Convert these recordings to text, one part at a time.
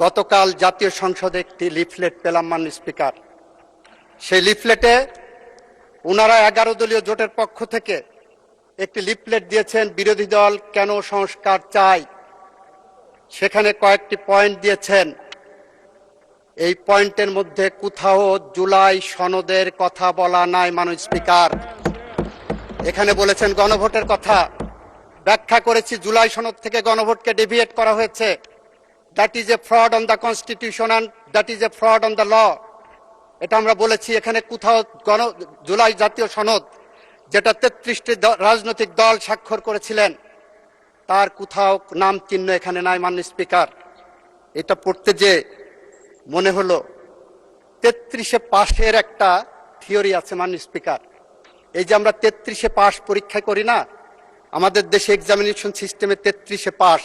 গতকাল জাতীয় সংসদে একটি লিফলেট পেলাম মাননীয় স্পিকার। সেই লিফলেটে ওনারা 11 দলীয় জোটের পক্ষ থেকে একটি লিফলেট দিয়েছেন, বিরোধী দল কেন সংস্কার চায়। সেখানে কয়েকটি পয়েন্ট দিয়েছেন। এই পয়েন্টের মধ্যে কোথাও জুলাই সনদের কথা বলা নাই মাননীয় স্পিকার। এখানে বলেছেন গণভোটের কথা। ব্যাখ্যা করেছি, জুলাই সনদ থেকে গণভোটকে ডেভিয়েট করা হয়েছে। That is a fraud on the constitution and that is a fraud on the law. এটা আমরা বলেছি। এখানে কোথাও জুলাই জাতীয় সনদ, যেটা 33টি রাজনৈতিক দল স্বাক্ষর করেছিলেন, তার কোথাও নাম চিহ্ন এখানে নাই মাননীয় স্পিকার। এটা পড়তে যে মনে হলো 33-এ পাশের একটা থিওরি আছে মাননীয় স্পিকার। এই যে আমরা 33-এ পাশ পরীক্ষা করি না, আমাদের দেশে এক্সামিনেশন সিস্টেমে 33-এ পাশ।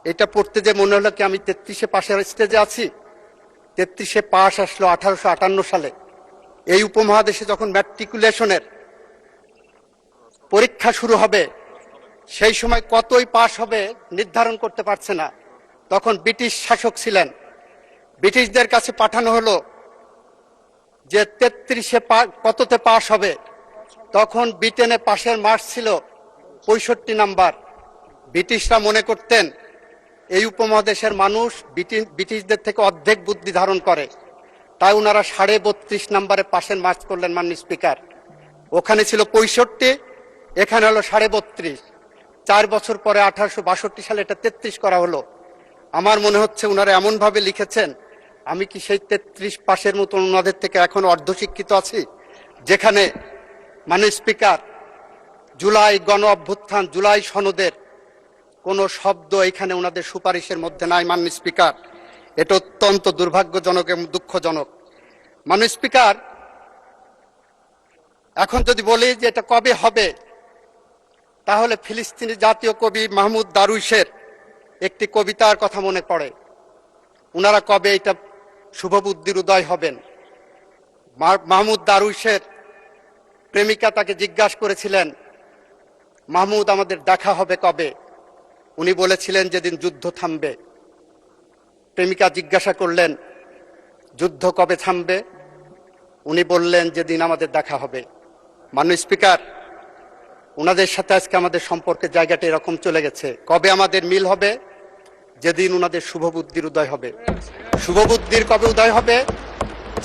এটা পড়তে যে মনে হলো কি আমি 33-এ পাশের স্টেজে আছি। 33-এ পাশ আসলো 1858 সালে। এই উপমহাদেশে যখন ম্যাট্রিকুলেশনের পরীক্ষা শুরু হবে, সেই সময় কতই পাশ হবে নির্ধারণ করতে পারছে না। তখন ব্রিটিশ শাসক ছিলেন। ব্রিটিশদের কাছে পাঠানো হলো যে 33-এ কততে পাশ হবে। তখন ব্রিটেনে পাশের মার্কস ছিল 65 নাম্বার। ব্রিটিশরা মনে করতেন এই উপমহাদেশের মানুষ ব্রিটিশদের থেকে অর্ধেক বুদ্ধি ধারণ করে, তাই ওনারা 32.5 নাম্বারে পাশের মার্কস করলেন মাননীয় স্পিকার। ওখানে ছিল 65, এখানে হলো 32.5। 4 বছর পরে 1862 সালে এটা 33 করা হলো। আমার মনে হচ্ছে ওনারা এমন ভাবে লিখেছেন, আমি কি সেই 33 পাশের মতন ওনাদের থেকে এখন অর্ধশিক্ষিত আছি। যেখানে মাননীয় স্পিকার জুলাই গণ অভ্যুত্থান, জুলাই সনদের কোনো শব্দ এখানে ওনাদের সুপারিশের মধ্যে নাই মাননীয় স্পিকার। এটা অত্যন্ত দুর্ভাগ্যজনক এবং দুঃখজনক মাননীয় স্পিকার। এখন যদি বলি যে এটা কবে হবে, তাহলে ফিলিস্তিনি জাতীয় কবি মাহমুদ দারুইশের একটি কবিতার কথা মনে পড়ে। ওনারা কবে এটা শুভবুদ্ধির উদয় হবেন। মাহমুদ দারুইশের প্রেমিকা তাকে জিজ্ঞাসা করেছিলেন, মাহমুদ আমাদের দেখা হবে কবে? উনি বলেছিলেন যেদিন যুদ্ধ থামবে। প্রেমিকা জিজ্ঞাসা করলেন, যুদ্ধ কবে থামবে? উনি বললেন যেদিন আমাদের দেখা হবে। মাননীয় স্পিকার, ওনাদের সাথে আজকে আমাদের সম্পর্কের জায়গাটা এরকম চলে গেছে। কবে আমাদের মিল হবে? যেদিন ওনাদের শুভবুদ্ধির উদয় হবে। শুভবুদ্ধির কবে উদয় হবে?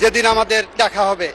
যেদিন আমাদের দেখা হবে।